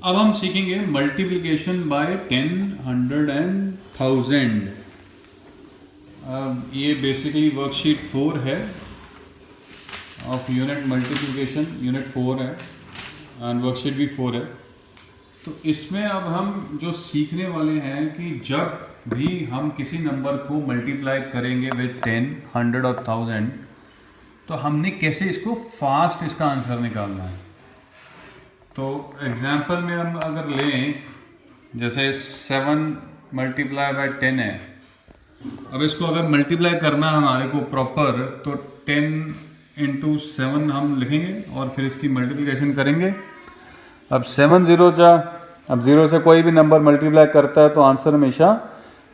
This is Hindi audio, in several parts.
अब हम सीखेंगे मल्टीप्लिकेशन बाय 10, 100 एंड 1000। ये बेसिकली वर्कशीट 4 है ऑफ यूनिट मल्टीप्लिकेशन, यूनिट 4 है एंड वर्कशीट भी 4 है। तो इसमें अब हम जो सीखने वाले हैं कि जब भी हम किसी नंबर को मल्टीप्लाई करेंगे विद 10, 100 और 1000 तो हमने कैसे इसको फास्ट इसका आंसर निकालना है। तो एग्जाम्पल में हम अगर लें, जैसे 7 मल्टीप्लाई बाय 10 है। अब इसको अगर मल्टीप्लाई करना है हमारे को प्रॉपर, तो 10 इंटू 7 हम लिखेंगे और फिर इसकी मल्टीप्लिकेशन करेंगे। अब 7 0 जा, अब 0 से कोई भी नंबर मल्टीप्लाई करता है तो आंसर हमेशा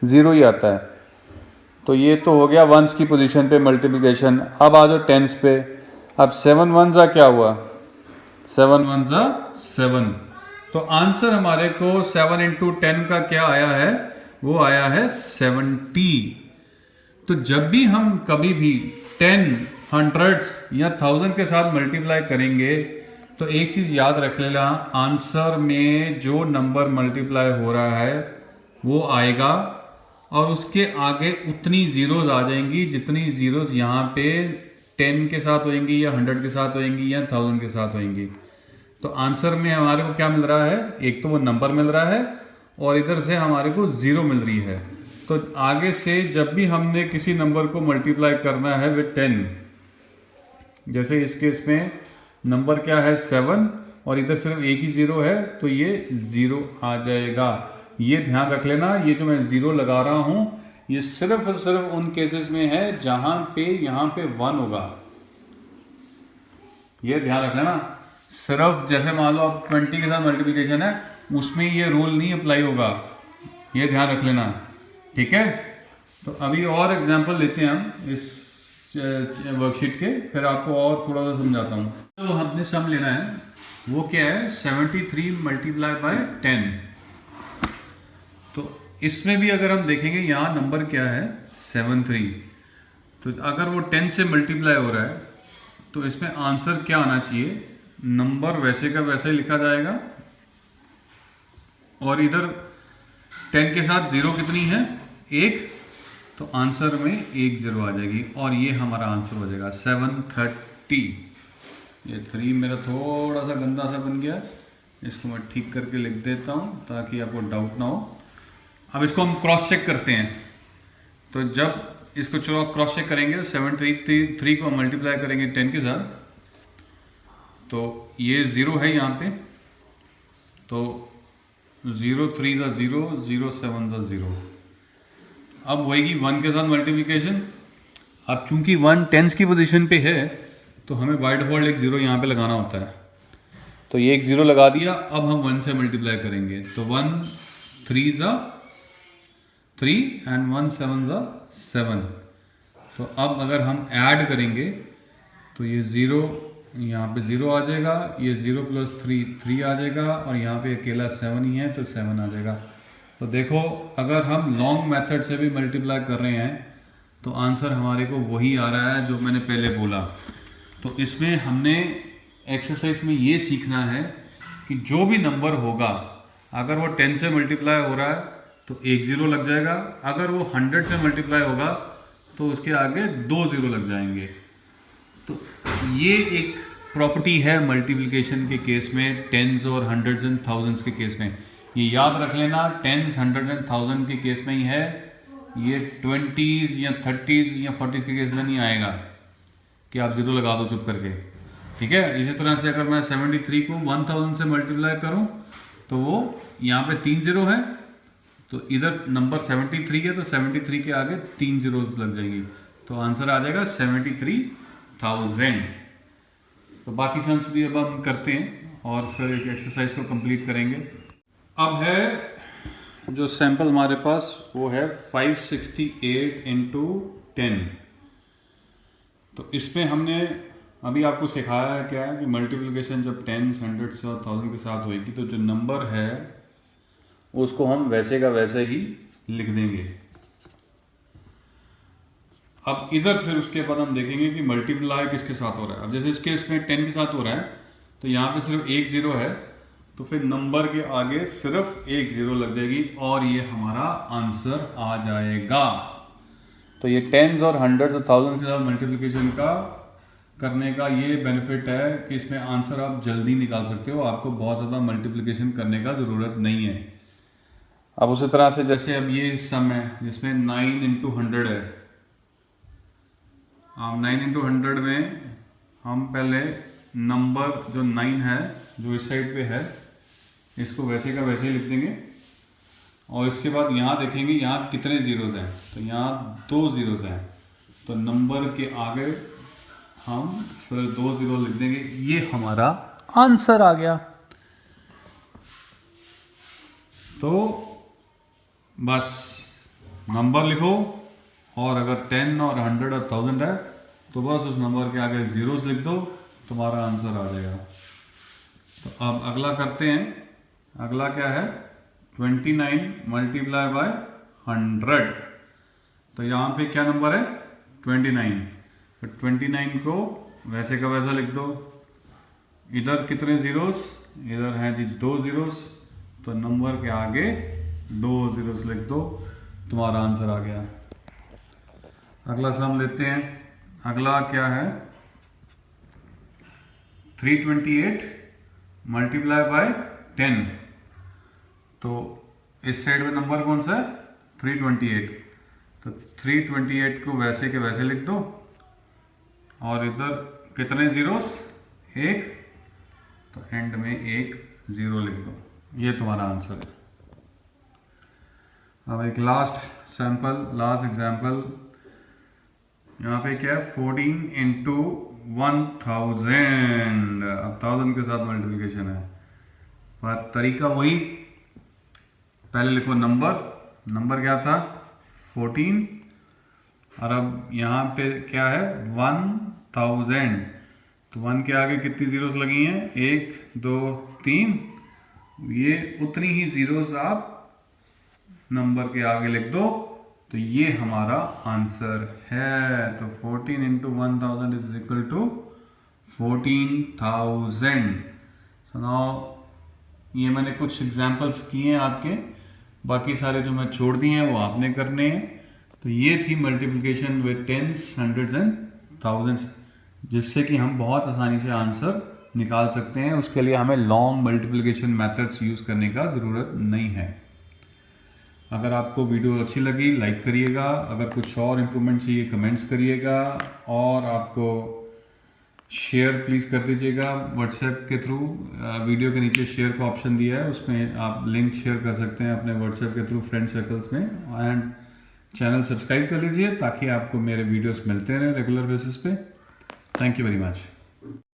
0 ही आता है। तो ये तो हो गया वंस की पोजीशन पे मल्टीप्लिकेशन। अब आ जाओ टेंस पे। अब 7 1 जा क्या हुआ, 7 1 जा 7। तो आंसर हमारे को 7 इंटू 10 का क्या आया है, वो आया है 70। तो जब भी हम कभी भी 10, 100 या 1000 के साथ मल्टीप्लाई करेंगे तो एक चीज याद रख लेना, आंसर में जो नंबर मल्टीप्लाई हो रहा है वो आएगा और उसके आगे उतनी जीरोज आ जाएंगी जितनी जीरोज यहाँ पे 10 के साथ होंगी या 100 के साथ होंगी या 1000 के साथ होंगी। तो आंसर में हमारे को क्या मिल रहा है, एक तो वो नंबर मिल रहा है और इधर से हमारे को 0 मिल रही है। तो आगे से जब भी हमने किसी नंबर को मल्टीप्लाई करना है विद 10, जैसे इस केस में नंबर क्या है 7 और इधर सिर्फ एक ही 0 है तो ये 0 आ जाएगा। ये ध्यान रख लेना, ये जो मैं 0 लगा रहा हूं ये सिर्फ और सिर्फ उन केसेस में है जहां पे यहाँ पे 1 होगा। ये ध्यान रख लेना, सिर्फ जैसे मान लो अब 20 के साथ मल्टीप्लिकेशन है उसमें ये रूल नहीं अप्लाई होगा, ये ध्यान रख लेना, ठीक है। तो अभी और एग्जांपल लेते हैं हम इस वर्कशीट के, फिर आपको और थोड़ा सा समझाता हूँ। तो हमने सम लेना है, वो क्या है 73 मल्टीप्लाई बाय 10। तो इसमें भी अगर हम देखेंगे यहाँ नंबर क्या है 73, तो अगर वो 10 से मल्टीप्लाई हो रहा है तो इसमें आंसर क्या आना चाहिए, नंबर वैसे का वैसे ही लिखा जाएगा और इधर 10 के साथ 0 कितनी है 1, तो आंसर में 1 0 आ जाएगी और ये हमारा आंसर हो जाएगा 730। ये 3 मेरा थोड़ा सा गंदा सा बन गया, इसको मैं ठीक करके लिख देता हूँ ताकि आपको डाउट ना हो। अब इसको हम क्रॉस चेक करते हैं। तो जब इसको चलो क्रॉस चेक करेंगे 73 को मल्टीप्लाई करेंगे 10 के साथ, तो ये 0 है यहाँ पे, तो 0 3 जा 0, 0 7 जा 0। अब होएगी 1 के साथ मल्टीप्लिकेशन। अब चूंकि 1 टेंस की पोजीशन पे है तो हमें बाय डिफॉल्ट एक 0 यहाँ पे लगाना होता है, तो ये एक 0 लगा दिया। अब हम 1 से मल्टीप्लाई करेंगे तो 1 3 जा 3 एंड 1 7 जा 7। तो अब अगर हम ऐड करेंगे तो ये 0 यहाँ पे 0 आ जाएगा, ये 0 प्लस 3 आ जाएगा और यहाँ पे अकेला 7 ही है तो 7 आ जाएगा। तो देखो अगर हम लॉन्ग मेथड से भी मल्टीप्लाई कर रहे हैं तो आंसर हमारे को वही आ रहा है जो मैंने पहले बोला। तो इसमें हमने एक्सरसाइज में ये सीखना है कि जो भी नंबर होगा अगर वो 10 से मल्टीप्लाई हो रहा है तो 1 0 लग जाएगा, अगर वो 100 से मल्टीप्लाई होगा तो उसके आगे 2 0 लग जाएंगे। तो ये एक प्रॉपर्टी है मल्टीप्लिकेशन के केस में, टेंस और हंड्रेड्स एंड थाउजेंड्स के केस में। ये याद रख लेना, टेंस, हंड्रेड एंड थाउजेंड के केस में ही है, ये 20s या 30s या 40s के केस में नहीं आएगा कि आप 0 लगा दो चुप करके, ठीक है। इसी तरह से अगर मैं 73 को 1000 से मल्टीप्लाई करूं तो वो यहाँ पे 3 0 है, तो इधर नंबर 73 है तो 73 के आगे 3 zeros लग जाएंगी, तो आंसर आ जाएगा 73,000। तो बाकी सम्स भी अब हम करते हैं और फिर एक एक्सरसाइज को कंप्लीट करेंगे। अब है जो सैंपल हमारे पास वो है 568 इंटू 10। तो इसमें हमने अभी आपको सिखाया है क्या कि मल्टीप्लिकेशन जब 10, 100 और 1000 के साथ होएगी तो जो नंबर है उसको हम वैसे का वैसे ही लिख देंगे। अब इधर फिर उसके बाद हम देखेंगे कि मल्टीप्लाई किसके साथ हो रहा है। अब जैसे इस केस में 10 के साथ हो रहा है तो यहाँ पे सिर्फ एक 0 है तो फिर नंबर के आगे सिर्फ एक जीरो लग जाएगी और ये हमारा आंसर आ जाएगा। तो ये टेंस और हंड्रेड्स और थाउजेंड्स के साथ मल्टीप्लिकेशन का करने का ये बेनिफिट है कि इसमें आंसर आप जल्दी निकाल सकते हो, आपको बहुत ज़्यादा मल्टीप्लिकेशन करने का ज़रूरत नहीं है। अब उसी तरह से जैसे अब ये सम है जिसमें 9 इंटू 100 है, अब 9 इंटू 100 में हम पहले नंबर जो 9 है जो इस साइड पे है इसको वैसे का वैसे ही लिख देंगे और इसके बाद यहाँ देखेंगे यहाँ कितने जीरोस हैं, तो यहाँ 2 जीरोस हैं, तो नंबर के आगे हम फिर 2 जीरो लिख देंगे, ये हमारा आंसर आ गया। तो बस नंबर लिखो और अगर 10 और 100 और 1000 है तो बस उस नंबर के आगे जीरोस लिख दो, तुम्हारा आंसर आ जाएगा। तो अब अगला करते हैं, अगला क्या है 29 मल्टीप्लाई बाय 100। तो यहाँ पे क्या नंबर है 29, तो 29 को वैसे का वैसा लिख दो। इधर कितने जीरोस, इधर हैं जी 2 जीरोस, तो नंबर के आगे 2 जीरोस लिख दो, तुम्हारा आंसर आ गया। अगला सम लेते हैं, अगला क्या है 328 मल्टीप्लाई बाय 10। तो इस साइड में नंबर कौन सा है 328, तो 328 को वैसे के वैसे लिख दो और इधर कितने जीरोस 1, तो एंड में 1 जीरो लिख दो, ये तुम्हारा आंसर है। अब एक लास्ट सैंपल, लास्ट एग्जांपल, यहाँ पे क्या है 14 इंटू 1000। अब 1000 के साथ मल्टीप्लिकेशन है, पर तरीका वही, पहले लिखो नंबर, नंबर क्या था 14 और अब यहाँ पे क्या है 1000, तो 1 के आगे कितनी जीरोस लगी हैं 1 2 3, ये उतनी ही जीरोस आप नंबर के आगे लिख दो, तो ये हमारा आंसर है। तो 14 into 1000 is equal to 14,000। So now ये मैंने कुछ एग्जांपल्स किए हैं आपके, बाकी सारे जो मैं छोड़ दिए हैं वो आपने करने हैं। तो ये थी multiplication with tens, hundreds and thousands, जिससे कि हम बहुत आसानी से आंसर निकाल सकते हैं। उसके लिए हमें लॉन्ग मल्टीप्लिकेशन मेथड्स यूज़ करने का ज़रूरत नहीं है। अगर आपको वीडियो अच्छी लगी लाइक करिएगा, अगर कुछ और इम्प्रूवमेंट चाहिए कमेंट्स करिएगा, और आपको शेयर प्लीज़ कर दीजिएगा व्हाट्सएप के थ्रू। वीडियो के नीचे शेयर का ऑप्शन दिया है, उसमें आप लिंक शेयर कर सकते हैं अपने व्हाट्सएप के थ्रू फ्रेंड सर्कल्स में। एंड चैनल सब्सक्राइब कर लीजिए ताकि आपको मेरे वीडियोस मिलते रहें रेगुलर बेसिस पे। Thank you very much.